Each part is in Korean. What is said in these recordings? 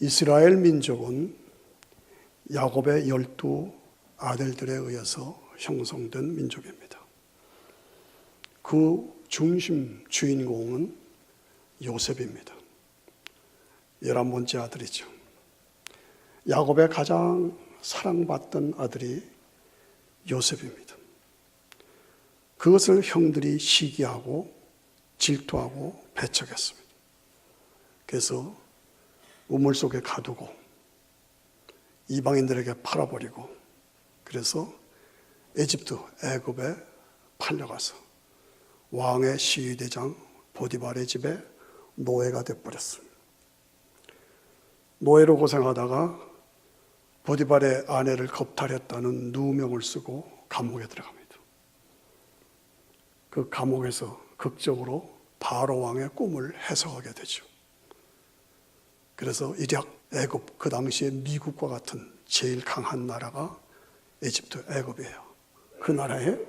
이스라엘 민족은 야곱의 12 아들들에 의해서 형성된 민족입니다. 그 중심 주인공은 요셉입니다. 11번째 아들이죠. 야곱의 가장 사랑받던 아들이 요셉입니다. 그것을 형들이 시기하고 질투하고 배척했습니다. 그래서 우물 속에 가두고 이방인들에게 팔아버리고, 그래서 애굽에 팔려가서 왕의 시위대장 보디발의 집에 노예가 되어버렸습니다. 노예로 고생하다가 보디발의 아내를 겁탈했다는 누명을 쓰고 감옥에 들어갑니다. 그 감옥에서 극적으로 바로 왕의 꿈을 해석하게 되죠. 그래서 이략 애굽, 그 당시에 미국과 같은 제일 강한 나라가 애굽이에요. 그 나라의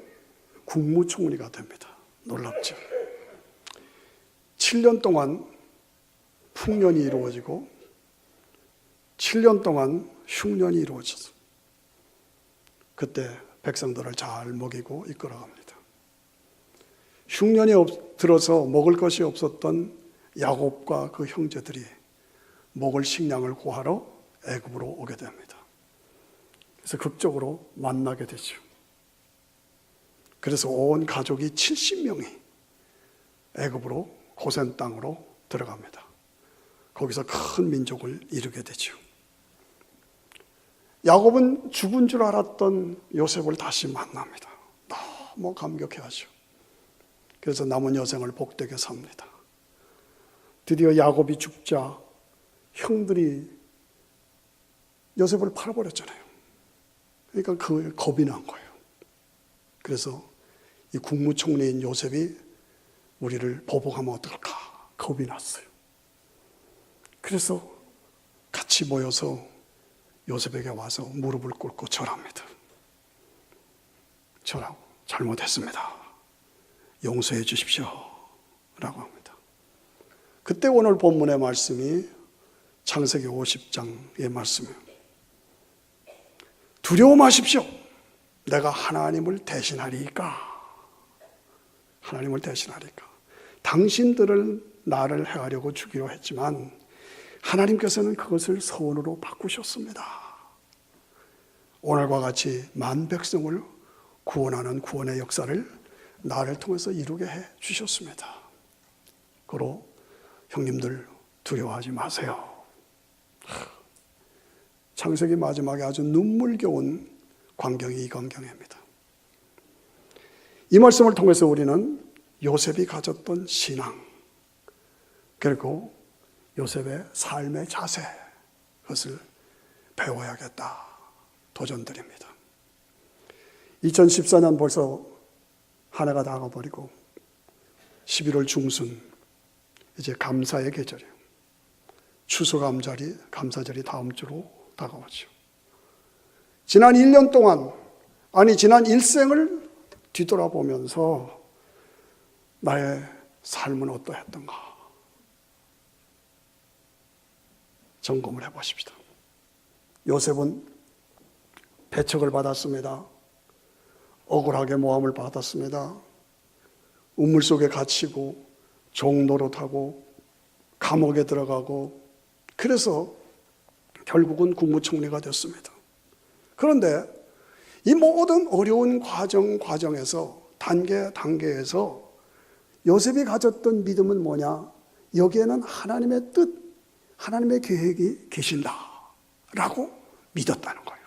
국무총리가 됩니다. 놀랍죠. 7년 동안 풍년이 이루어지고 7년 동안 흉년이 이루어져서 그때 백성들을 잘 먹이고 이끌어갑니다. 흉년이 들어서 먹을 것이 없었던 야곱과 그 형제들이 먹을 식량을 구하러 애굽으로 오게 됩니다. 그래서 극적으로 만나게 되죠. 그래서 온 가족이 70명이 애굽으로 고센 땅으로 들어갑니다. 거기서 큰 민족을 이루게 되죠. 야곱은 죽은 줄 알았던 요셉을 다시 만납니다. 너무 감격해하죠. 그래서 남은 여생을 복되게 삽니다. 드디어 야곱이 죽자 형들이 요셉을 팔아버렸잖아요. 그러니까 그 겁이 난 거예요. 그래서 이 국무총리인 요셉이 우리를 보복하면 어떨까 겁이 났어요. 그래서 같이 모여서 요셉에게 와서 무릎을 꿇고 절합니다. 절하고 잘못했습니다. 용서해 주십시오 라고 합니다. 그때 오늘 본문의 말씀이 창세기 50장의 말씀이에요. 두려워 마십시오. 내가 하나님을 대신하리까. 하나님을 대신하리까. 당신들을 나를 해하려고 주기로 했지만 하나님께서는 그것을 서원으로 바꾸셨습니다. 오늘과 같이 만 백성을 구원하는 구원의 역사를 나를 통해서 이루게 해 주셨습니다. 그로 형님들 두려워하지 마세요. 창세기 마지막에 아주 눈물겨운 광경이 이 광경입니다. 이 말씀을 통해서 우리는 요셉이 가졌던 신앙, 그리고 요셉의 삶의 자세, 그것을 배워야겠다 도전드립니다. 2014년 벌써 한 해가 다가버리고 11월 중순 이제 감사의 계절이에요. 감사절이 다음 주로 다가오죠. 지난 1년 동안, 지난 일생을 뒤돌아보면서 나의 삶은 어떠했던가 점검을 해보십시다. 요셉은 배척을 받았습니다. 억울하게 모함을 받았습니다. 우물 속에 갇히고 종노릇하고 감옥에 들어가고, 그래서 결국은 국무총리가 됐습니다. 그런데 이 모든 어려운 과정에서 단계에서 요셉이 가졌던 믿음은 뭐냐? 여기에는 하나님의 뜻, 하나님의 계획이 계신다라고 믿었다는 거예요.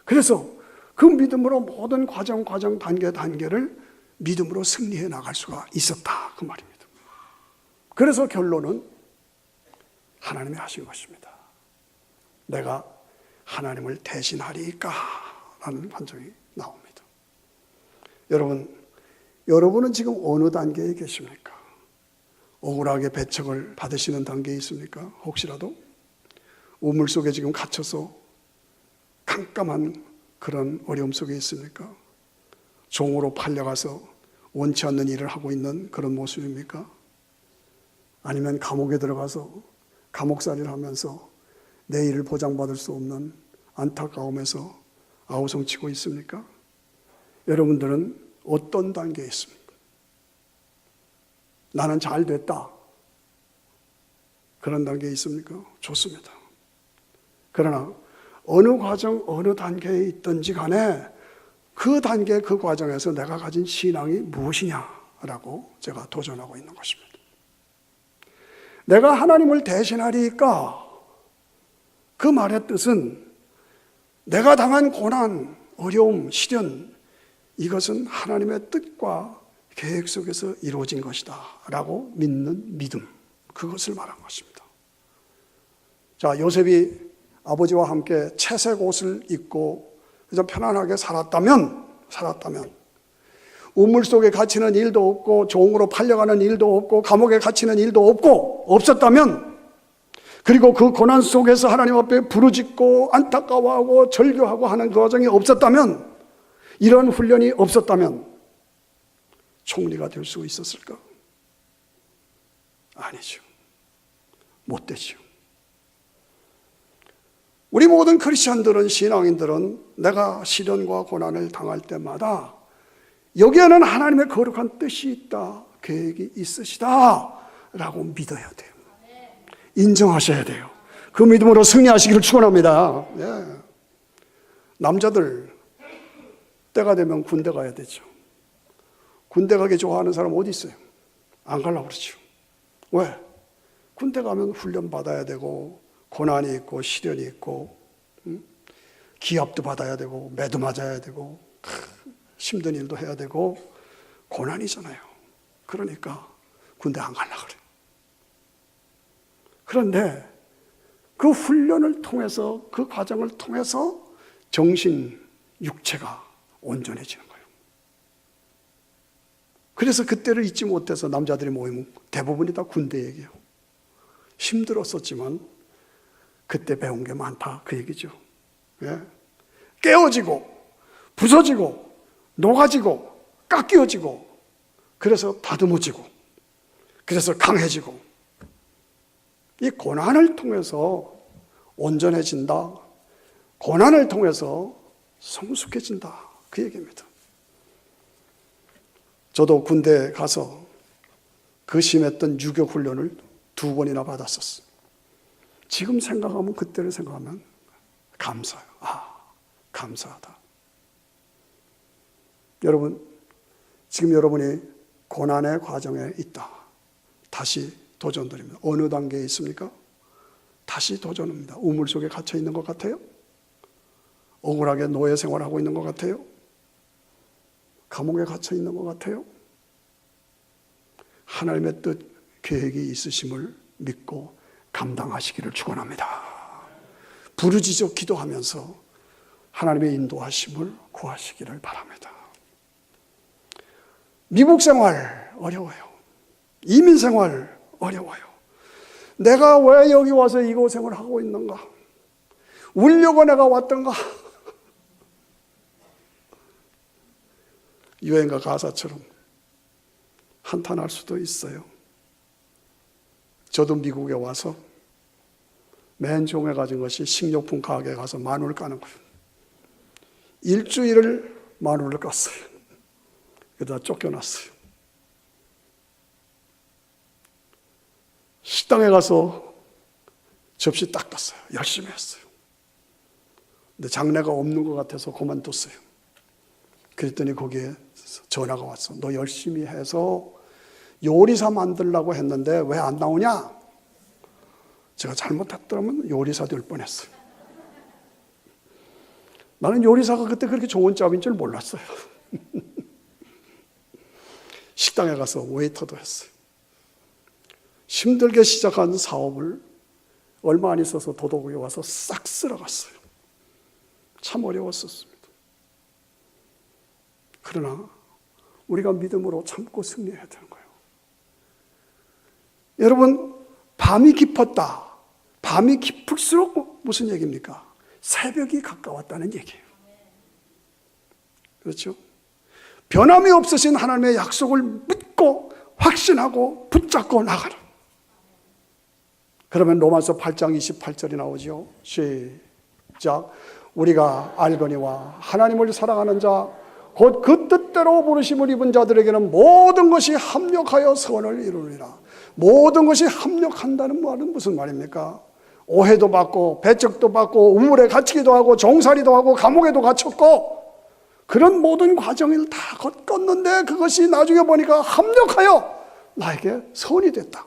그래서 그 믿음으로 모든 단계를 믿음으로 승리해 나갈 수가 있었다, 그 말입니다. 그래서 결론은 하나님이 하신 것입니다. 내가 하나님을 대신하리까 라는 판정이 나옵니다. 여러분은 지금 어느 단계에 계십니까? 억울하게 배척을 받으시는 단계에 있습니까? 혹시라도 우물 속에 지금 갇혀서 깜깜한 그런 어려움 속에 있습니까? 종으로 팔려가서 원치 않는 일을 하고 있는 그런 모습입니까? 아니면 감옥에 들어가서 감옥살이를 하면서 내일을 보장받을 수 없는 안타까움에서 아우성치고 있습니까? 여러분들은 어떤 단계에 있습니까? 나는 잘 됐다, 그런 단계에 있습니까? 좋습니다. 그러나 어느 과정, 어느 단계에 있든지 간에 그 단계, 그 과정에서 내가 가진 신앙이 무엇이냐라고 제가 도전하고 있는 것입니다. 내가 하나님을 대신하리까, 그 말의 뜻은 내가 당한 고난, 어려움, 시련, 이것은 하나님의 뜻과 계획 속에서 이루어진 것이다 라고 믿는 믿음, 그것을 말한 것입니다. 자, 요셉이 아버지와 함께 채색 옷을 입고 그저 편안하게 살았다면 우물 속에 갇히는 일도 없고 종으로 팔려가는 일도 없고 감옥에 갇히는 일도 없었다면, 그리고 그 고난 속에서 하나님 앞에 부르짖고 안타까워하고 절규하고 하는 그 과정이 없었다면, 이런 훈련이 없었다면 총리가 될 수 있었을까? 아니죠. 못 되죠. 우리 모든 크리스천들은, 신앙인들은 내가 시련과 고난을 당할 때마다 여기에는 하나님의 거룩한 뜻이 있다, 계획이 있으시다 라고 믿어야 돼요. 인정하셔야 돼요. 그 믿음으로 승리하시기를 축원합니다. 예. 남자들 때가 되면 군대 가야 되죠. 군대 가기 좋아하는 사람 어디 있어요? 안 가려고 그러죠. 왜? 군대 가면 훈련 받아야 되고 고난이 있고 시련이 있고 기합도 받아야 되고 매도 맞아야 되고 힘든 일도 해야 되고 고난이잖아요. 그러니까 군대 안 가려고 그래요. 그런데 그 훈련을 통해서, 그 과정을 통해서 정신, 육체가 온전해지는 거예요. 그래서 그때를 잊지 못해서 남자들이 모이면 대부분이 다 군대 얘기예요. 힘들었었지만 그때 배운 게 많다, 그 얘기죠. 예? 깨어지고 부서지고 녹아지고 깎여지고, 그래서 다듬어지고, 그래서 강해지고, 이 고난을 통해서 온전해진다, 고난을 통해서 성숙해진다, 그 얘기입니다. 저도 군대에 가서 그 심했던 유격 훈련을 2번이나 받았었어요. 지금 생각하면, 그때를 생각하면 감사해요. 감사하다. 여러분, 지금 여러분이 고난의 과정에 있다. 다시 도전드립니다. 어느 단계에 있습니까? 다시 도전합니다. 우물 속에 갇혀 있는 것 같아요? 억울하게 노예 생활하고 있는 것 같아요? 감옥에 갇혀 있는 것 같아요? 하나님의 뜻, 계획이 있으심을 믿고 감당하시기를 축원합니다. 부르짖어 기도하면서 하나님의 인도하심을 구하시기를 바랍니다. 미국 생활 어려워요. 이민 생활 어려워요. 내가 왜 여기 와서 이 고생을 하고 있는가? 울려고 내가 왔던가? 유행가 가사처럼 한탄할 수도 있어요. 저도 미국에 와서 맨 종에 가진 것이 식료품 가게에 가서 마늘 까는 거예요. 일주일을 마늘을 깠어요. 그러다 쫓겨났어요. 식당에 가서 접시 닦았어요. 열심히 했어요. 근데 장래가 없는 것 같아서 그만뒀어요. 그랬더니 거기에 전화가 왔어. 너 열심히 해서 요리사 만들려고 했는데 왜 안 나오냐? 제가 잘못했더라면 요리사 될 뻔했어요. 나는 요리사가 그때 그렇게 좋은 잡인 줄 몰랐어요. 식당에 가서 웨이터도 했어요. 힘들게 시작한 사업을 얼마 안 있어서 도덕에 와서 싹 쓸어갔어요. 참 어려웠었습니다. 그러나 우리가 믿음으로 참고 승리해야 되는 거예요. 여러분, 밤이 깊었다. 밤이 깊을수록 무슨 얘기입니까? 새벽이 가까웠다는 얘기예요. 그렇죠? 변함이 없으신 하나님의 약속을 믿고 확신하고 붙잡고 나가라. 그러면 로마서 8장 28절이 나오죠. 시작. 우리가 알거니와 하나님을 사랑하는 자 곧 그 뜻대로 부르심을 입은 자들에게는 모든 것이 합력하여 선을 이루느니라. 모든 것이 합력한다는 말은 무슨 말입니까? 오해도 받고 배척도 받고 우물에 갇히기도 하고 종살이도 하고 감옥에도 갇혔고 그런 모든 과정을 다 겪었는데 그것이 나중에 보니까 합력하여 나에게 선이 됐다.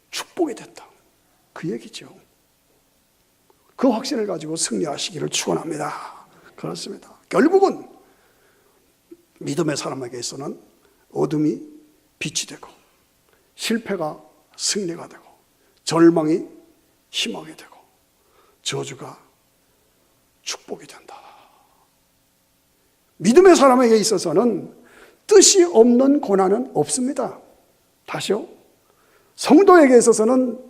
축복이 됐다. 그 얘기죠. 그 확신을 가지고 승리하시기를 축원합니다. 그렇습니다. 결국은 믿음의 사람에게 있어서는 어둠이 빛이 되고 실패가 승리가 되고 절망이 희망이 되고 저주가 축복이 된다. 믿음의 사람에게 있어서는 뜻이 없는 고난은 없습니다. 다시요. 성도에게 있어서는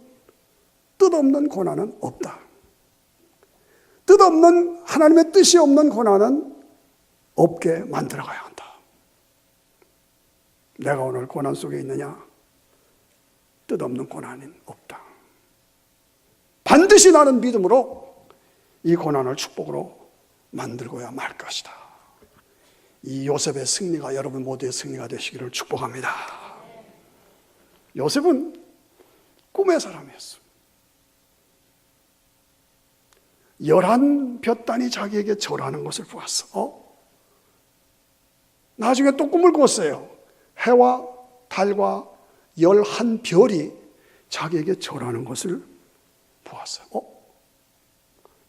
뜻없는 고난은 없다. 뜻없는 하나님의 뜻이 없는 고난은 없게 만들어가야 한다. 내가 오늘 고난 속에 있느냐? 뜻없는 고난은 없다. 반드시 나는 믿음으로 이 고난을 축복으로 만들고야 말 것이다. 이 요셉의 승리가 여러분 모두의 승리가 되시기를 축복합니다. 요셉은 꿈의 사람이었어. 11 볕단이 자기에게 절하는 것을 보았어. 나중에 또 꿈을 꿨어요. 해와 달과 11 별이 자기에게 절하는 것을 보았어요.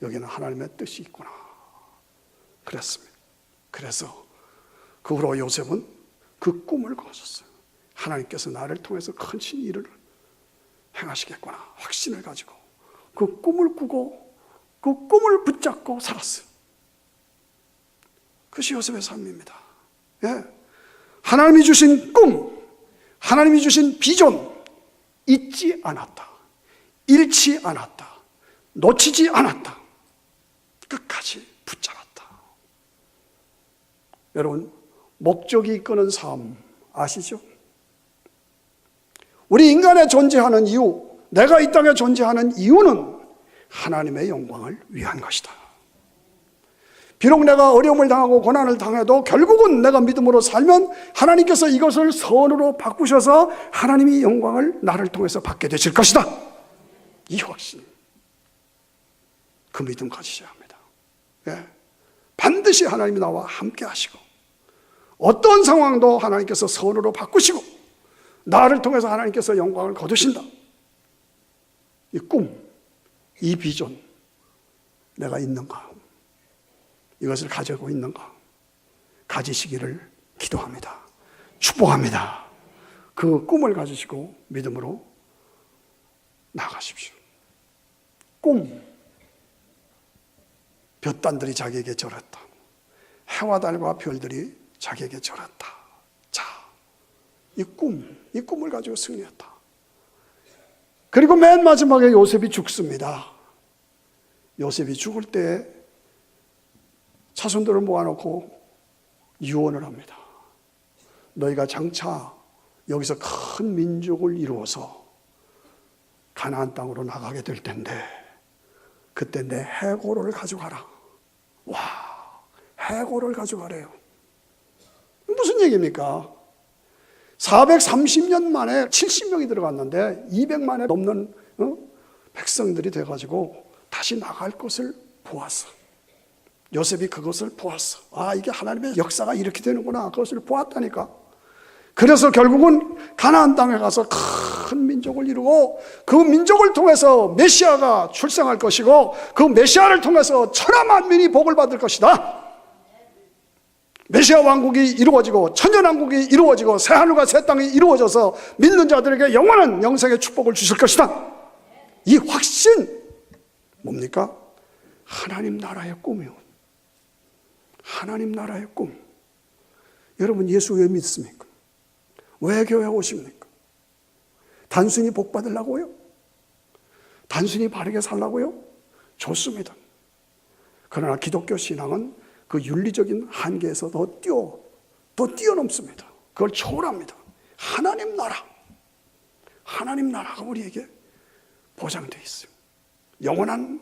여기는 하나님의 뜻이 있구나. 그랬습니다. 그래서 그 후로 요셉은 그 꿈을 꾸었어요. 하나님께서 나를 통해서 큰 일을 행하시겠구나. 확신을 가지고 그 꿈을 꾸고 그 꿈을 붙잡고 살았어요. 그것이 요셉의 삶입니다. 예. 하나님이 주신 꿈, 하나님이 주신 비전 잊지 않았다. 잃지 않았다. 놓치지 않았다. 끝까지 붙잡았다. 여러분, 목적이 이끄는 삶 아시죠? 우리 인간의 존재하는 이유, 내가 이 땅에 존재하는 이유는 하나님의 영광을 위한 것이다. 비록 내가 어려움을 당하고 고난을 당해도 결국은 내가 믿음으로 살면 하나님께서 이것을 선으로 바꾸셔서 하나님이 영광을 나를 통해서 받게 되실 것이다. 이 확신, 그 믿음 가지셔야 합니다. 예. 반드시 하나님이 나와 함께 하시고 어떤 상황도 하나님께서 선으로 바꾸시고 나를 통해서 하나님께서 영광을 거두신다. 이 꿈, 이 비전 내가 있는가? 이것을 가지고 있는가? 가지시기를 기도합니다. 축복합니다. 그 꿈을 가지시고 믿음으로 나가십시오. 꿈, 볕단들이 자기에게 절했다. 해와 달과 별들이 자기에게 절했다. 자, 이 꿈을 가지고 승리했다. 그리고 맨 마지막에 요셉이 죽습니다. 요셉이 죽을 때 자손들을 모아놓고 유언을 합니다. 너희가 장차 여기서 큰 민족을 이루어서 가나안 땅으로 나가게 될 텐데 그때 내 해골을 가져가라. 와, 해골을 가져가래요. 무슨 얘기입니까? 430년 만에 70명이 들어갔는데 200만에 넘는 백성들이 돼가지고 다시 나갈 것을 보았어. 요셉이 그것을 보았어. 아, 이게 하나님의 역사가 이렇게 되는구나. 그것을 보았다니까. 그래서 결국은 가나안 땅에 가서 큰 민족을 이루고 그 민족을 통해서 메시아가 출생할 것이고 그 메시아를 통해서 천하 만민이 복을 받을 것이다. 메시아 왕국이 이루어지고 천년왕국이 이루어지고 새하늘과 새 땅이 이루어져서 믿는 자들에게 영원한 영생의 축복을 주실 것이다. 이 확신 뭡니까? 하나님 나라의 꿈이요. 하나님 나라의 꿈. 여러분 예수 왜 믿습니까? 왜 교회 오십니까? 단순히 복 받으려고요? 단순히 바르게 살라고요? 좋습니다. 그러나 기독교 신앙은 그 윤리적인 한계에서 더 뛰어넘습니다. 그걸 초월합니다. 하나님 나라가 우리에게 보장되어 있어요. 영원한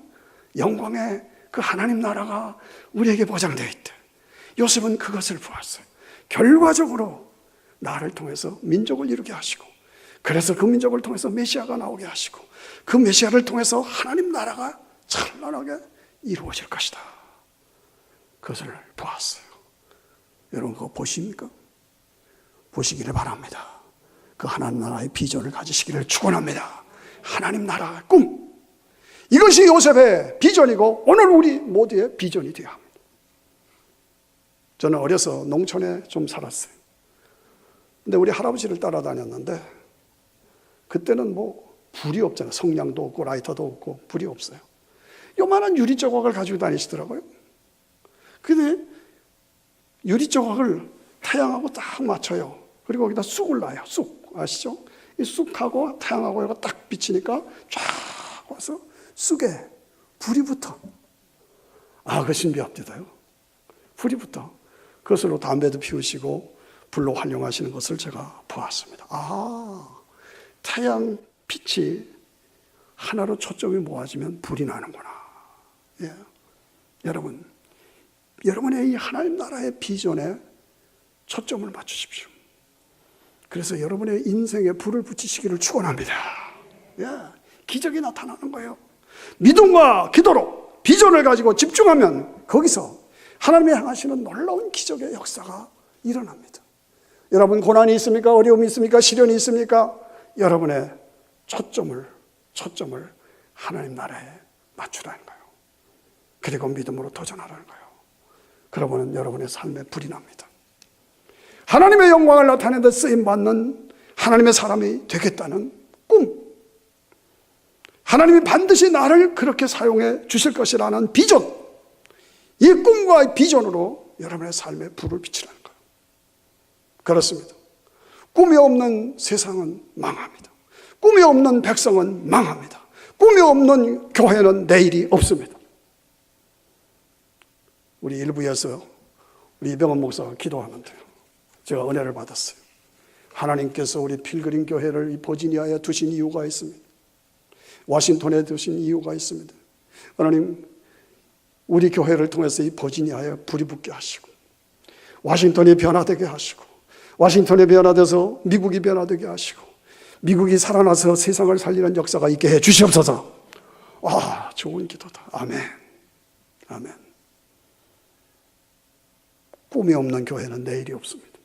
영광의 그 하나님 나라가 우리에게 보장되어 있대. 요셉은 그것을 보았어요. 결과적으로 나를 통해서 민족을 이루게 하시고, 그래서 그 민족을 통해서 메시아가 나오게 하시고, 그 메시아를 통해서 하나님 나라가 찬란하게 이루어질 것이다. 그것을 보았어요. 여러분 그거 보십니까? 보시기를 바랍니다. 그 하나님 나라의 비전을 가지시기를 축원합니다. 하나님 나라의 꿈, 이것이 요셉의 비전이고 오늘 우리 모두의 비전이 되어야 합니다. 저는 어려서 농촌에 좀 살았어요. 근데 우리 할아버지를 따라다녔는데 그때는 뭐 불이 없잖아요. 성냥도 없고 라이터도 없고 불이 없어요. 요만한 유리 조각을 가지고 다니시더라고요. 근데 유리 조각을 태양하고 딱 맞춰요. 그리고 거기다 쑥을 놔요. 쑥 아시죠? 이 쑥하고 태양하고 이거 딱 비치니까 쫙 와서 쑥에 불이 붙어. 아, 그 신비합디다요. 불이 붙어. 그것으로 담배도 피우시고 불로 활용하시는 것을 제가 보았습니다. 아, 태양 빛이 하나로 초점이 모아지면 불이 나는구나. 예. 여러분, 여러분의 이 하나님 나라의 비전에 초점을 맞추십시오. 그래서 여러분의 인생에 불을 붙이시기를 축원합니다. 예. 기적이 나타나는 거예요. 믿음과 기도로 비전을 가지고 집중하면 거기서 하나님이 행하시는 놀라운 기적의 역사가 일어납니다. 여러분 고난이 있습니까? 어려움이 있습니까? 시련이 있습니까? 여러분의 초점을 하나님 나라에 맞추라는 거예요. 그리고 믿음으로 도전하라는 거예요. 그러면 여러분의 삶에 불이 납니다. 하나님의 영광을 나타내는 데 쓰임받는 하나님의 사람이 되겠다는 꿈, 하나님이 반드시 나를 그렇게 사용해 주실 것이라는 비전, 이 꿈과 비전으로 여러분의 삶에 불을 비치라는 거예요. 그렇습니다. 꿈이 없는 세상은 망합니다. 꿈이 없는 백성은 망합니다. 꿈이 없는 교회는 내일이 없습니다. 우리 일부에서 우리 이병헌 목사가 기도하는데요, 제가 은혜를 받았어요. 하나님께서 우리 필그림 교회를 이 버지니아에 두신 이유가 있습니다. 워싱턴에 두신 이유가 있습니다. 하나님, 우리 교회를 통해서 이 버지니아에 불이 붙게 하시고, 워싱턴이 변화되게 하시고, 워싱턴이 변화돼서 미국이 변화되게 하시고, 미국이 살아나서 세상을 살리는 역사가 있게 해 주시옵소서. 아, 좋은 기도다. 아멘. 아멘. 꿈이 없는 교회는 내일이 없습니다.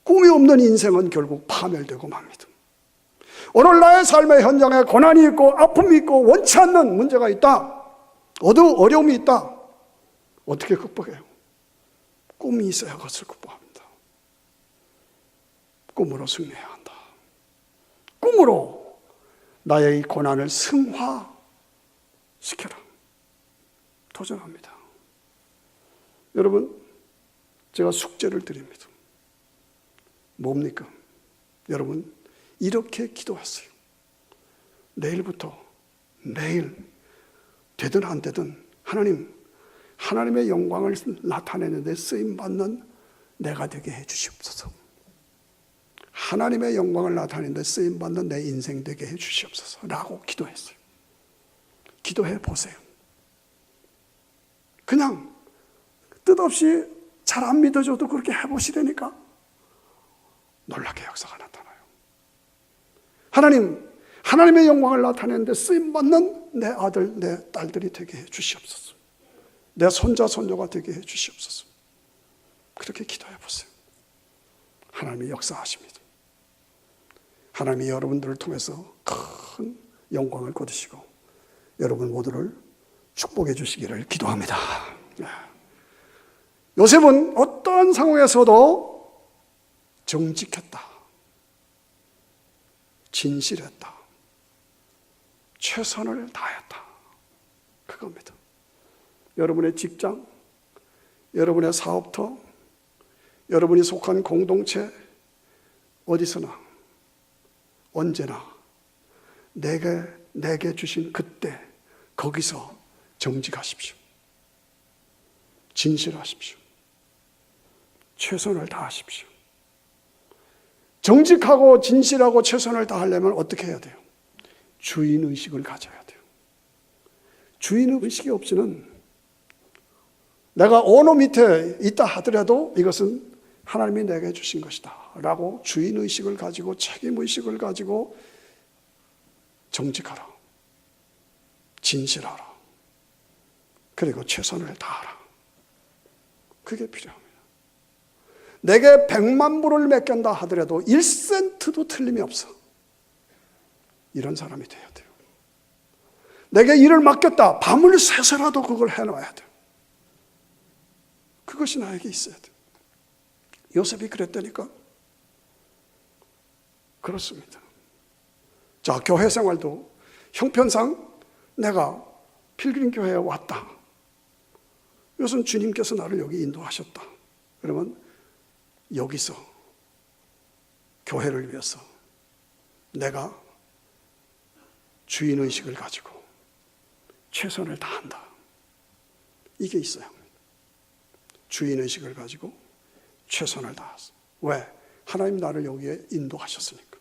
꿈이 없는 인생은 결국 파멸되고 맙니다. 오늘 나의 삶의 현장에 고난이 있고 아픔이 있고 원치 않는 문제가 있다, 어려움이 있다. 어떻게 극복해요? 꿈이 있어야 그것을 극복합니다. 꿈으로 승리해야 한다. 꿈으로 나의 이 고난을 승화시켜라. 도전합니다. 여러분, 제가 숙제를 드립니다. 뭡니까? 여러분, 이렇게 기도하세요. 내일부터, 매일 되든 안 되든 하나님, 하나님의 영광을 나타내는 데 쓰임받는 내가 되게 해 주시옵소서. 하나님의 영광을 나타내는 데 쓰임받는 내 인생 되게 해 주시옵소서 라고 기도했어요. 기도해 보세요. 그냥 뜻없이 잘 안 믿어줘도 그렇게 해보시라니까 놀랍게 역사가 나타나요. 하나님, 하나님의 영광을 나타내는데 쓰임받는 내 아들, 내 딸들이 되게 해 주시옵소서. 내 손자, 손녀가 되게 해 주시옵소서. 그렇게 기도해 보세요. 하나님이 역사하십니다. 하나님이 여러분들을 통해서 큰 영광을 거두시고 여러분 모두를 축복해 주시기를 기도합니다. 요셉은 어떠한 상황에서도 정직했다, 진실했다, 최선을 다했다. 그겁니다. 여러분의 직장, 여러분의 사업터, 여러분이 속한 공동체, 어디서나 언제나 내게 주신 그때 거기서 정직하십시오. 진실하십시오. 최선을 다하십시오. 정직하고 진실하고 최선을 다하려면 어떻게 해야 돼요? 주인의식을 가져야 돼요. 주인의식이 없이는 내가 어느 밑에 있다 하더라도 이것은 하나님이 내게 주신 것이다 라고 주인의식을 가지고 책임의식을 가지고 정직하라, 진실하라, 그리고 최선을 다하라. 그게 필요합니다. 내게 100만 불을 맡긴다 하더라도 1센트도 틀림이 없어. 이런 사람이 돼야 돼요. 내게 일을 맡겼다. 밤을 새서라도 그걸 해놔야 돼요. 그것이 나에게 있어야 돼요. 요셉이 그랬다니까? 그렇습니다. 자, 교회 생활도 형편상 내가 필그림 교회에 왔다. 이것은 주님께서 나를 여기 인도하셨다. 그러면 여기서 교회를 위해서 내가 주인의식을 가지고 최선을 다한다. 이게 있어야 합니다. 주인의식을 가지고 최선을 다했어. 왜? 하나님 나를 여기에 인도하셨으니까.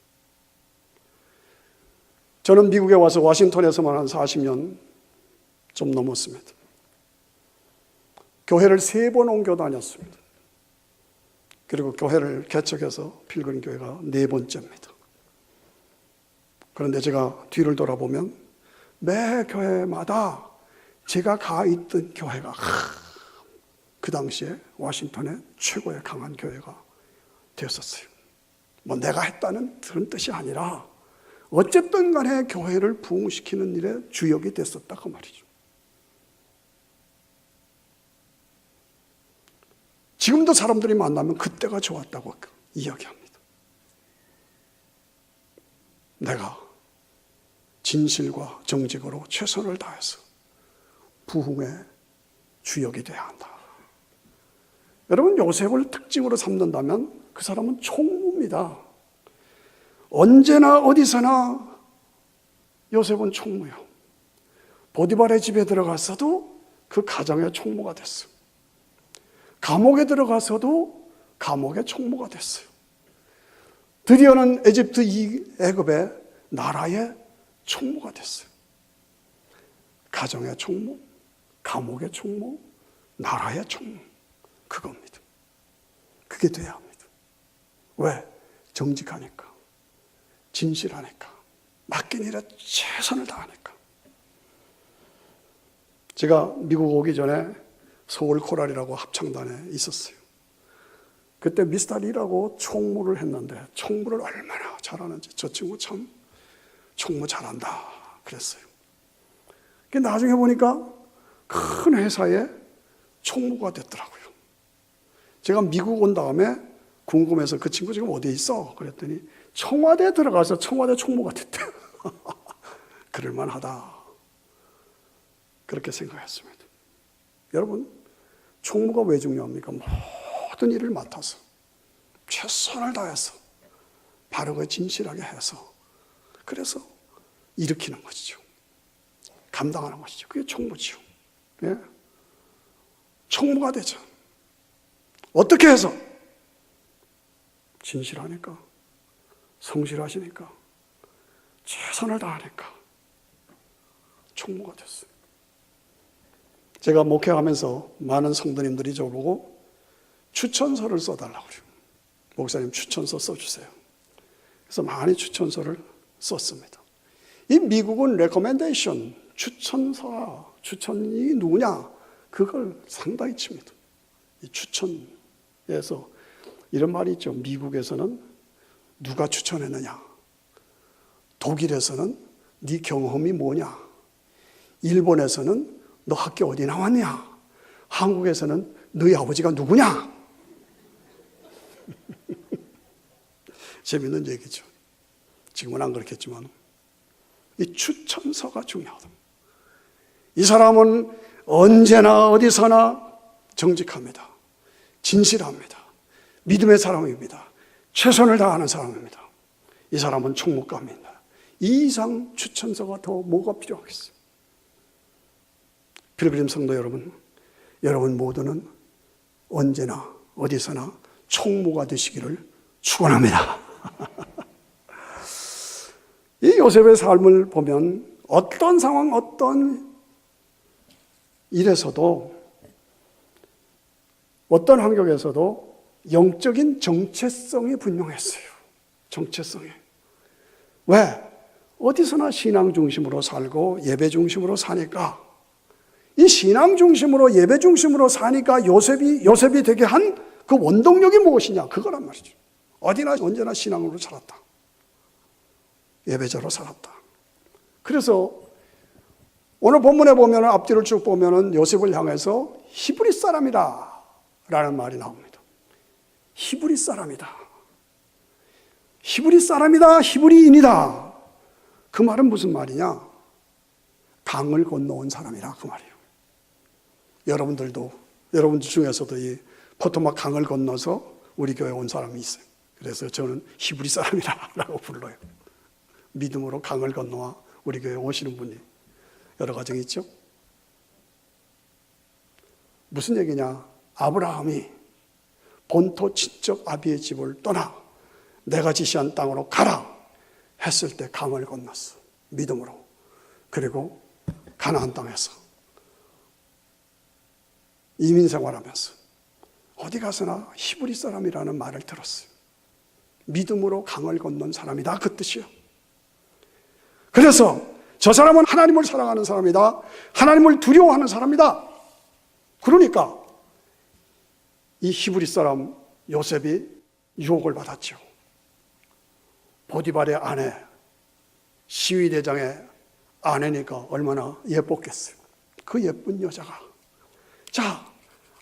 저는 미국에 와서 워싱턴에서만 한 40년 좀 넘었습니다. 교회를 3번 옮겨 다녔습니다. 그리고 교회를 개척해서 필그림 교회가 4번째입니다. 그런데 제가 뒤를 돌아보면 매 교회마다 제가 가 있던 교회가 그 당시에 워싱턴의 최고의 강한 교회가 되었었어요. 뭐 내가 했다는 그런 뜻이 아니라 어쨌든 간에 교회를 부흥시키는 일에 주역이 됐었다 그 말이죠. 지금도 사람들이 만나면 그때가 좋았다고 이야기합니다. 내가 진실과 정직으로 최선을 다해서 부흥의 주역이 되어야 한다. 여러분, 요셉을 특징으로 삼는다면 그 사람은 총무입니다. 언제나 어디서나 요셉은 총무요. 보디발의 집에 들어갔어도 그 가정의 총무가 됐어요. 감옥에 들어가서도 감옥의 총무가 됐어요. 드디어는 에집트 애굽의 나라의 총무가 됐어요. 가정의 총무, 감옥의 총무, 나라의 총무. 그겁니다. 그게 돼야 합니다. 왜? 정직하니까, 진실하니까, 맡긴 일에 최선을 다하니까. 제가 미국 오기 전에 서울 코랄이라고 합창단에 있었어요. 그때 미스터 리라고 총무를 했는데 총무를 얼마나 잘하는지, 저 친구 참 총무 잘한다 그랬어요. 나중에 보니까 큰 회사에 총무가 됐더라고요. 제가 미국 온 다음에 궁금해서 그 친구 지금 어디에 있어? 그랬더니 청와대에 들어가서 청와대 총무가 됐대. 그럴만하다. 그렇게 생각했습니다. 여러분, 총무가 왜 중요합니까? 모든 일을 맡아서 최선을 다해서 바르고 진실하게 해서 그래서 일으키는 것이죠. 감당하는 것이죠. 그게 총무지요. 예? 총무가 되죠. 어떻게 해서? 진실하니까, 성실하시니까, 최선을 다하니까 총무가 됐어요. 제가 목회하면서 많은 성도님들이 저보고 추천서를 써달라고 그래요. 목사님 추천서 써주세요. 그래서 많이 추천서를 썼습니다. 이 미국은 레코멘데이션, 추천이 누구냐? 그걸 상당히 칩니다. 이 추천에서 이런 말이 있죠. 미국에서는 누가 추천했느냐? 독일에서는 네 경험이 뭐냐? 일본에서는 너 학교 어디 나왔냐? 한국에서는 너희 아버지가 누구냐? 재밌는 얘기죠. 지금은 안 그렇겠지만 이 추천서가 중요하다. 이 사람은 언제나 어디서나 정직합니다. 진실합니다. 믿음의 사람입니다. 최선을 다하는 사람입니다. 이 사람은 총무감입니다. 이 이상 추천서가 더 뭐가 필요하겠어요? 필그림 성도 여러분, 여러분 모두는 언제나 어디서나 총무가 되시기를 축원합니다. 이 요셉의 삶을 보면 어떤 상황, 어떤 일에서도, 어떤 환경에서도 영적인 정체성이 분명했어요. 정체성이. 왜? 어디서나 신앙 중심으로 살고 예배 중심으로 사니까, 이 신앙 중심으로 예배 중심으로 사니까 요셉이 되게 한 그 원동력이 무엇이냐? 그거란 말이죠. 어디나 언제나 신앙으로 살았다. 예배자로 살았다. 그래서 오늘 본문에 보면, 앞뒤를 쭉 보면 요셉을 향해서 히브리 사람이다 라는 말이 나옵니다. 히브리 사람이다. 히브리 사람이다. 히브리인이다. 그 말은 무슨 말이냐? 강을 건너온 사람이라 그 말이에요. 여러분들 중에서도 이 포토막 강을 건너서 우리 교회에 온 사람이 있어요. 그래서 저는 히브리 사람이라고 불러요. 믿음으로 강을 건너와 우리 교회에 오시는 분이 여러 가정 있죠. 무슨 얘기냐? 아브라함이 본토 친척 아비의 집을 떠나 내가 지시한 땅으로 가라 했을 때 강을 건넜어. 믿음으로. 그리고 가나안 땅에서 이민 생활하면서 어디 가서나 히브리 사람이라는 말을 들었어요. 믿음으로 강을 건넌 사람이다, 그 뜻이요. 그래서 저 사람은 하나님을 사랑하는 사람이다. 하나님을 두려워하는 사람이다. 그러니까 이 히브리 사람 요셉이 유혹을 받았죠. 보디발의 아내, 시위대장의 아내니까 얼마나 예뻤겠어요. 그 예쁜 여자가, 자,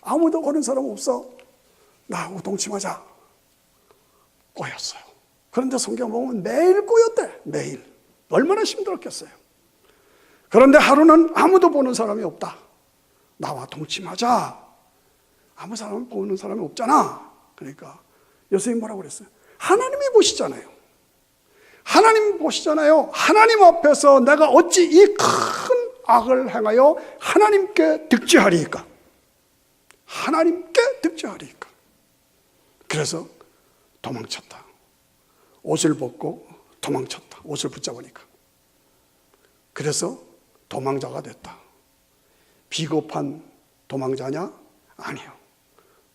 아무도 오는 사람 없어, 나하고 동침하자, 꼬였어요. 그런데 성경 보면 매일 꼬였대. 매일. 얼마나 힘들었겠어요. 그런데 하루는 아무도 보는 사람이 없다. 나와 동침하자. 아무 사람 보는 사람이 없잖아. 그러니까 요셉이 뭐라고 그랬어요? 하나님이 보시잖아요. 하나님 보시잖아요. 하나님 앞에서 내가 어찌 이 큰 악을 행하여 하나님께 득죄하리이까? 하나님께 득죄하리이까? 그래서 도망쳤다. 옷을 벗고 도망쳤다. 옷을 붙잡으니까. 그래서 도망자가 됐다. 비겁한 도망자냐? 아니요.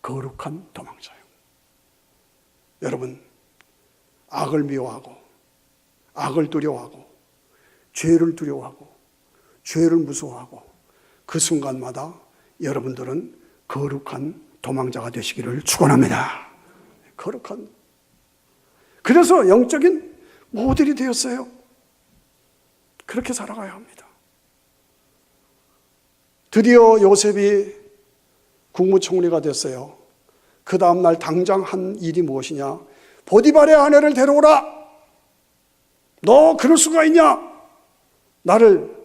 거룩한 도망자예요. 여러분, 악을 미워하고 악을 두려워하고 죄를 두려워하고 죄를 무서워하고 그 순간마다 여러분들은 거룩한 도망자가 되시기를 축원합니다. 거룩한. 그래서 영적인 모델이 되었어요. 그렇게 살아가야 합니다. 드디어 요셉이 국무총리가 됐어요. 그 다음날 당장 한 일이 무엇이냐? 보디발의 아내를 데려오라. 너 그럴 수가 있냐? 나를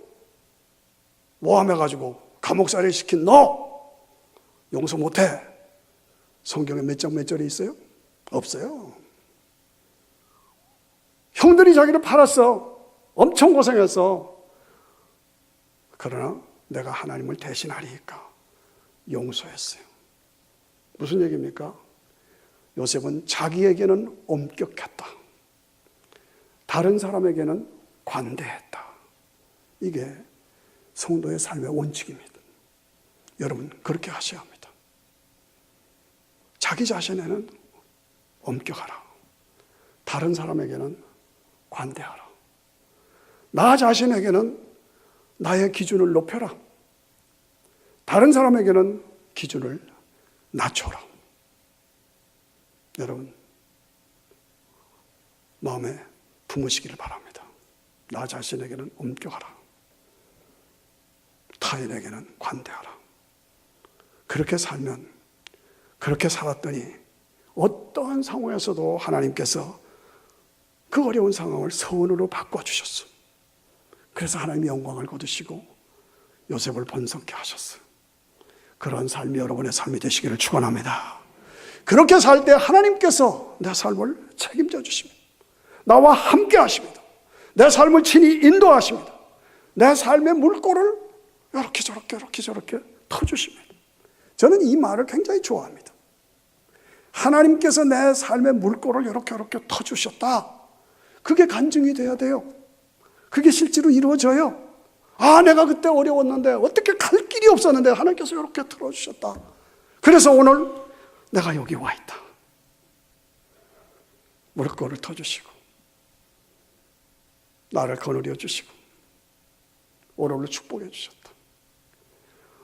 모함해가지고 감옥살이 시킨 너 용서 못해. 성경에 몇 장 몇 절이 있어요? 없어요. 형들이 자기를 팔았어. 엄청 고생했어. 그러나 내가 하나님을 대신하리니까 용서했어요. 무슨 얘기입니까? 요셉은 자기에게는 엄격했다. 다른 사람에게는 관대했다. 이게 성도의 삶의 원칙입니다. 여러분, 그렇게 하셔야 합니다. 자기 자신에는 엄격하라. 다른 사람에게는 관대하라. 나 자신에게는 나의 기준을 높여라. 다른 사람에게는 기준을 낮춰라. 여러분, 마음에 품으시기를 바랍니다. 나 자신에게는 엄격하라. 타인에게는 관대하라. 그렇게 살면, 그렇게 살았더니 어떠한 상황에서도 하나님께서 그 어려운 상황을 선으로 바꿔주셨어. 그래서 하나님이 영광을 거두시고 요셉을 번성케 하셨어요. 그런 삶이 여러분의 삶이 되시기를 축원합니다. 그렇게 살 때 하나님께서 내 삶을 책임져 주십니다. 나와 함께 하십니다. 내 삶을 친히 인도하십니다. 내 삶의 물꼬를 이렇게 저렇게 터주십니다. 저는 이 말을 굉장히 좋아합니다. 하나님께서 내 삶의 물꼬를 이렇게 터주셨다. 그게 간증이 돼야 돼요. 그게 실제로 이루어져요. 아, 내가 그때 어려웠는데 어떻게 갈 길이 없었는데 하나님께서 이렇게 틀어주셨다. 그래서 오늘 내가 여기 와 있다. 무릎골을 터주시고 나를 거느려 주시고 오늘을 축복해 주셨다.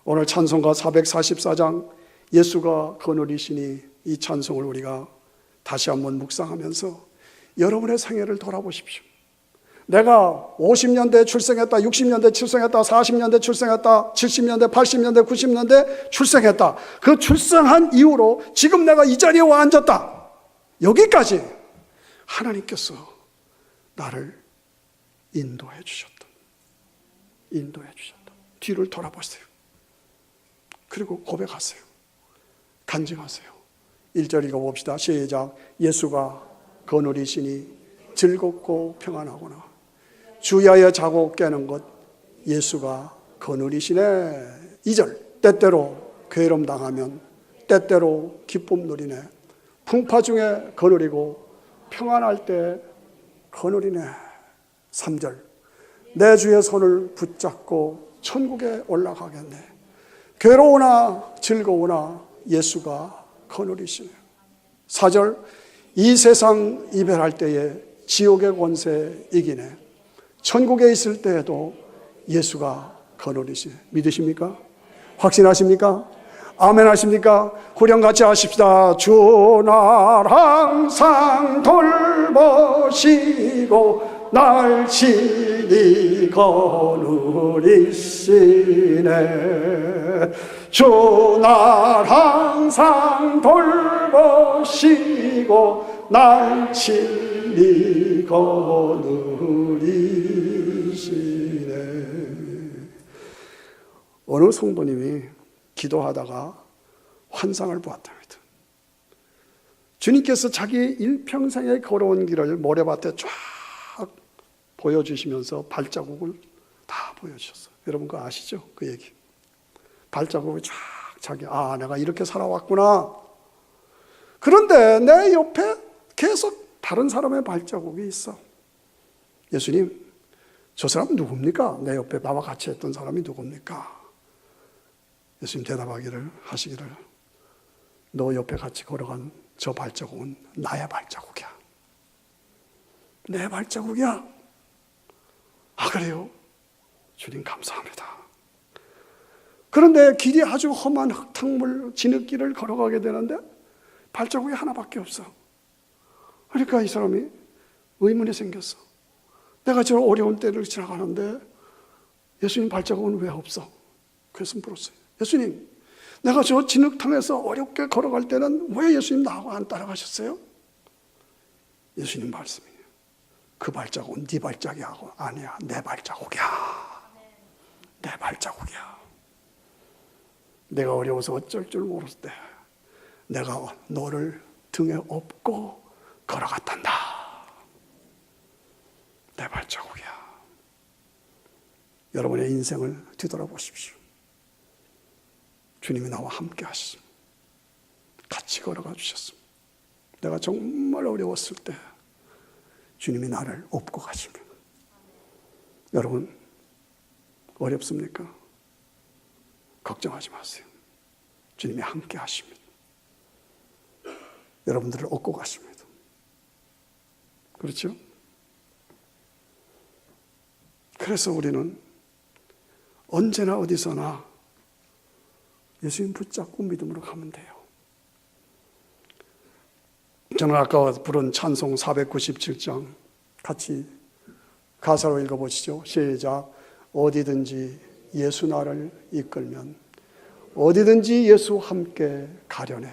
오늘 찬송가 444장 예수가 거느리시니 이 찬송을 우리가 다시 한번 묵상하면서 여러분의 생애를 돌아보십시오. 내가 50년대에 출생했다, 60년대에 출생했다, 40년대에 출생했다, 70년대, 80년대, 90년대 출생했다. 그 출생한 이후로 지금 내가 이 자리에 와 앉았다. 여기까지 하나님께서 나를 인도해 주셨다. 인도해 주셨다. 뒤를 돌아보세요. 그리고 고백하세요. 간증하세요. 1절 읽어봅시다. 시작. 예수가 거느리시니 즐겁고 평안하구나. 주야의 자고 깨는 것 예수가 거느리시네. 2절. 때때로 괴로움 당하면 때때로 기쁨 누리네. 풍파 중에 거느리고 평안할 때 거느리네. 3절. 내 주의 손을 붙잡고 천국에 올라가겠네. 괴로우나 즐거우나 예수가 거느리시네. 4절. 이 세상 이별할 때에 지옥의 권세 이기네. 천국에 있을 때에도 예수가 거느리시네. 믿으십니까? 확신하십니까? 아멘 하십니까? 후렴같이 하십시다. 주 날 항상 돌보시고 날 친히 거느리시네. 주 날 항상 돌보시고 날 친히 거느리시네. 어느 성도님이 기도하다가 환상을 보았답니다. 주님께서 자기 일평생에 걸어온 길을 모래밭에 쫙 보여주시면서 발자국을 다 보여주셨어요. 여러분 그거 아시죠? 그 얘기. 발자국을 쫙 자기, 아, 내가 이렇게 살아왔구나. 그런데 내 옆에 계속 다른 사람의 발자국이 있어. 예수님, 저 사람은 누굽니까? 내 옆에 나와 같이 했던 사람이 누굽니까? 예수님 하시기를 너 옆에 같이 걸어간 저 발자국은 나의 발자국이야. 내 발자국이야. 아, 그래요? 주님 감사합니다. 그런데 길이 아주 험한 흙탕물 진흙길을 걸어가게 되는데 발자국이 하나밖에 없어. 그러니까 이 사람이 의문이 생겼어. 내가 저 어려운 때를 지나가는데 예수님 발자국은 왜 없어? 그래서 물었어요. 예수님, 내가 저 진흙탕에서 어렵게 걸어갈 때는 왜 예수님 나하고 안 따라가셨어요? 예수님 말씀이에요. 그 발자국은 네 발자국이 아니야. 내 발자국이야. 내 발자국이야. 내가 어려워서 어쩔 줄 모르을 때 내가 너를 등에 업고 걸어갔단다. 내 발자국이야. 여러분의 인생을 뒤돌아보십시오. 주님이 나와 함께 하셨습니다. 같이 걸어가 주셨습니다. 내가 정말 어려웠을 때 주님이 나를 업고 가십니다. 여러분 어렵습니까? 걱정하지 마세요. 주님이 함께 하십니다. 여러분들을 업고 가십니다. 그렇죠? 그래서 우리는 언제나 어디서나 예수님 붙잡고 믿음으로 가면 돼요. 저는 아까 부른 찬송 497장 같이 가사로 읽어보시죠. 시작. 어디든지 예수 나를 이끌면 어디든지 예수 함께 가려네.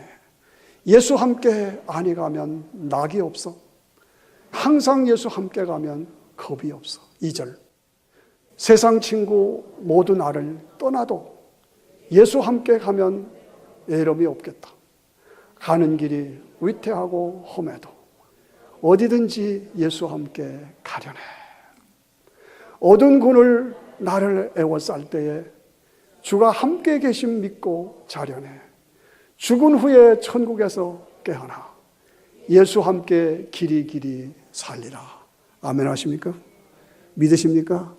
예수 함께 아니 가면 낙이 없어. 항상 예수 함께 가면 겁이 없어. 2절. 세상 친구 모두 나를 떠나도 예수 함께 가면 애름이 없겠다. 가는 길이 위태하고 험해도 어디든지 예수 함께 가려네. 어두운 군을 나를 애워쌀 때에 주가 함께 계심 믿고 자려네. 죽은 후에 천국에서 깨어나 예수 함께 길이 살리라. 아멘 하십니까? 믿으십니까?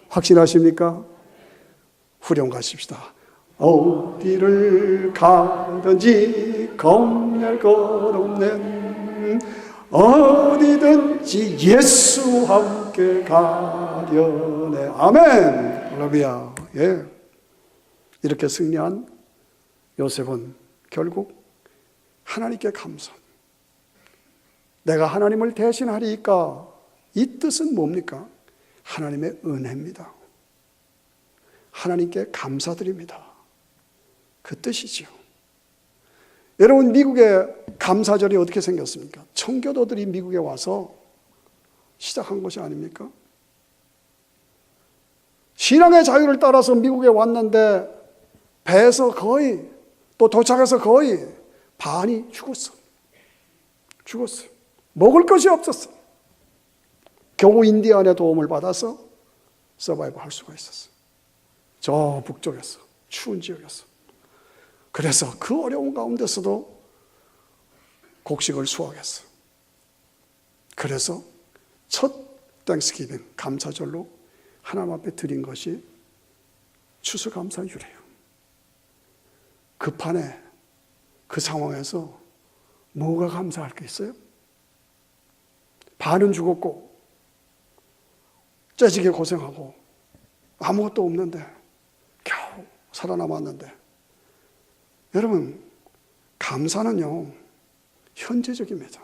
확신하십니까? 후렴 가십시다. 어디를 가든지 겁낼 것 없네. 어디든지 예수와 함께 가려네. 아멘. 할렐루야. 예. 이렇게 승리한 요셉은 결국 하나님께 감사. 내가 하나님을 대신하리까, 이 뜻은 뭡니까? 하나님의 은혜입니다. 하나님께 감사드립니다. 그 뜻이지요. 여러분, 미국의 감사절이 어떻게 생겼습니까? 청교도들이 미국에 와서 시작한 것이 아닙니까? 신앙의 자유를 따라서 미국에 왔는데 배에서 거의, 또 도착해서 거의 반이 죽었어. 먹을 것이 없었어. 겨우 인디안의 도움을 받아서 서바이브 할 수가 있었어. 저 북쪽에서, 추운 지역에서. 그래서 그 어려운 가운데서도 곡식을 수확했어. 그래서 첫 땡스기빙, 감사절로 하나님 앞에 드린 것이 추수감사유래요. 급한에 그 상황에서 뭐가 감사할 게 있어요? 반은 죽었고 째지게 고생하고 아무것도 없는데 겨우 살아남았는데, 여러분, 감사는요 현재적입니다.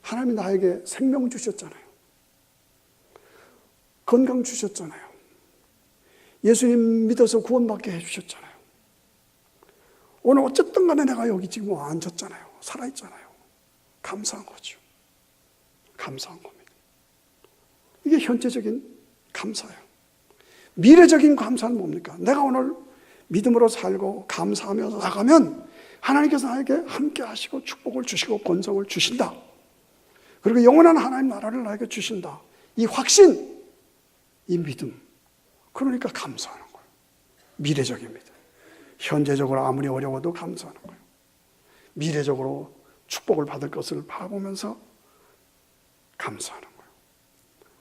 하나님이 나에게 생명 주셨잖아요. 건강 주셨잖아요. 예수님 믿어서 구원받게 해주셨잖아요. 오늘 어쨌든 간에 내가 여기 지금 앉았잖아요. 살아있잖아요. 감사한 거죠. 감사한 겁니다. 이게 현재적인 감사예요. 미래적인 감사는 뭡니까? 내가 오늘 믿음으로 살고 감사하면서 나가면 하나님께서 나에게 함께 하시고 축복을 주시고 번성을 주신다. 그리고 영원한 하나님 나라를 나에게 주신다. 이 확신, 이 믿음. 그러니까 감사하는 거예요. 미래적입니다. 현재적으로 아무리 어려워도 감사하는 거예요. 미래적으로 축복을 받을 것을 바라보면서 감사하는 거예요.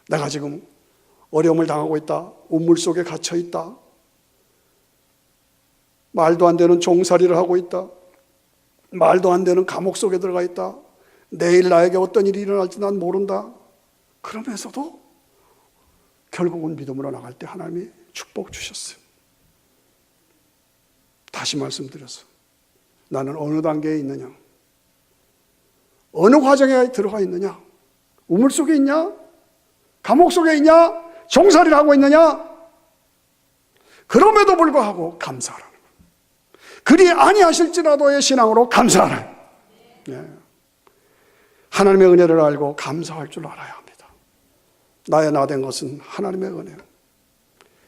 내가 지금 어려움을 당하고 있다. 우물 속에 갇혀 있다. 말도 안 되는 종살이를 하고 있다. 말도 안 되는 감옥 속에 들어가 있다. 내일 나에게 어떤 일이 일어날지 난 모른다. 그러면서도 결국은 믿음으로 나갈 때 하나님이 축복 주셨어요. 다시 말씀드려서 나는 어느 단계에 있느냐? 어느 과정에 들어가 있느냐? 우물 속에 있냐? 감옥 속에 있냐? 종살이를 하고 있느냐? 그럼에도 불구하고 감사하라는 거예요. 그리 아니하실지라도의 신앙으로 감사하라. 네. 하나님의 은혜를 알고 감사할 줄 알아야 합니다. 나의 나 된 것은 하나님의 은혜요.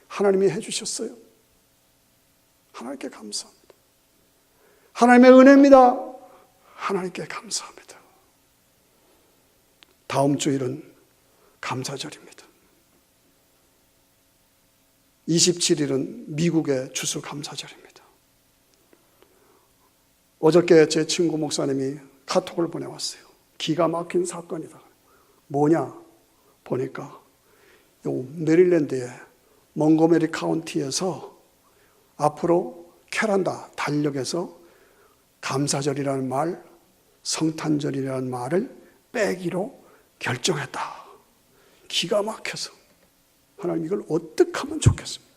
하나님이 해주셨어요. 하나님께 감사합니다. 하나님의 은혜입니다. 하나님께 감사합니다. 다음 주일은 감사절입니다. 27일은 미국의 추수감사절입니다. 어저께 제 친구 목사님이 카톡을 보내왔어요. 기가 막힌 사건이다. 뭐냐? 보니까 요 메릴랜드의 몽고메리 카운티에서 앞으로 캐란다 달력에서 감사절이라는 말, 성탄절이라는 말을 빼기로 결정했다. 기가 막혀서 하나님 이걸 어떻게 하면 좋겠습니까?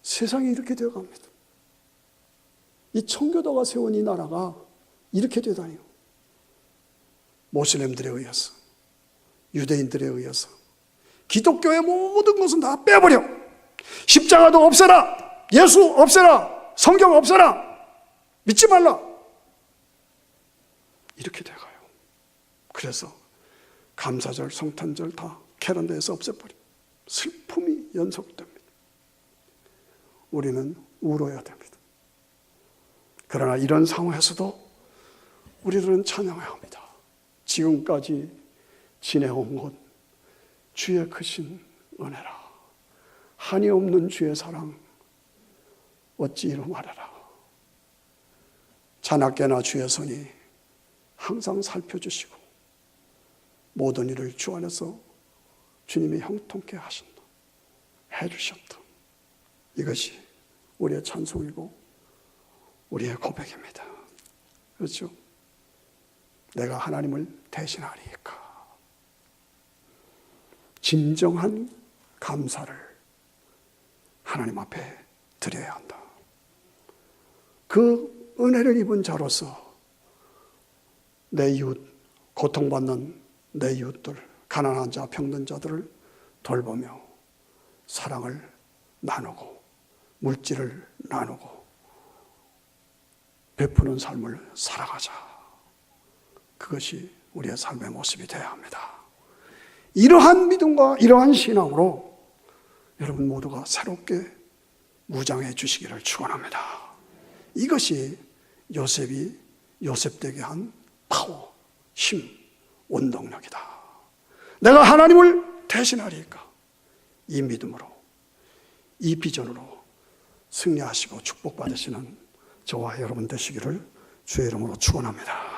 세상이 이렇게 되어갑니다. 이 청교도가 세운 이 나라가 이렇게 되다니요. 모슬렘들에 의해서, 유대인들에 의해서 기독교의 모든 것은 다 빼버려. 십자가도 없애라. 예수 없애라. 성경 없애라. 믿지 말라. 이렇게 돼가요. 그래서 감사절, 성탄절 다 캐런다에서 없애버려. 슬픔이 연속됩니다. 우리는 울어야 됩니다. 그러나 이런 상황에서도 우리들은 찬양해야 합니다. 지금까지 지내온 것 주의 크신 은혜라. 한이 없는 주의 사랑 어찌 이루 말해라. 자나깨나 주의 손이 항상 살펴주시고 모든 일을 주 안에서 주님이 형통케 하신다, 해주셨다. 이것이 우리의 찬송이고 우리의 고백입니다. 그렇죠? 내가 하나님을 대신하리까. 진정한 감사를 하나님 앞에 드려야 한다. 그 은혜를 입은 자로서 내 이웃, 고통받는 내 이웃들, 가난한 자, 병든 자들을 돌보며 사랑을 나누고 물질을 나누고 베푸는 삶을 살아가자. 그것이 우리의 삶의 모습이 되어야 합니다. 이러한 믿음과 이러한 신앙으로 여러분 모두가 새롭게 무장해 주시기를 축원합니다. 이것이 요셉이 요셉되게 한 파워, 힘, 원동력이다. 내가 하나님을 대신하리까. 이 믿음으로, 이 비전으로 승리하시고 축복받으시는 저와 여러분 되시기를 주의 이름으로 축원합니다.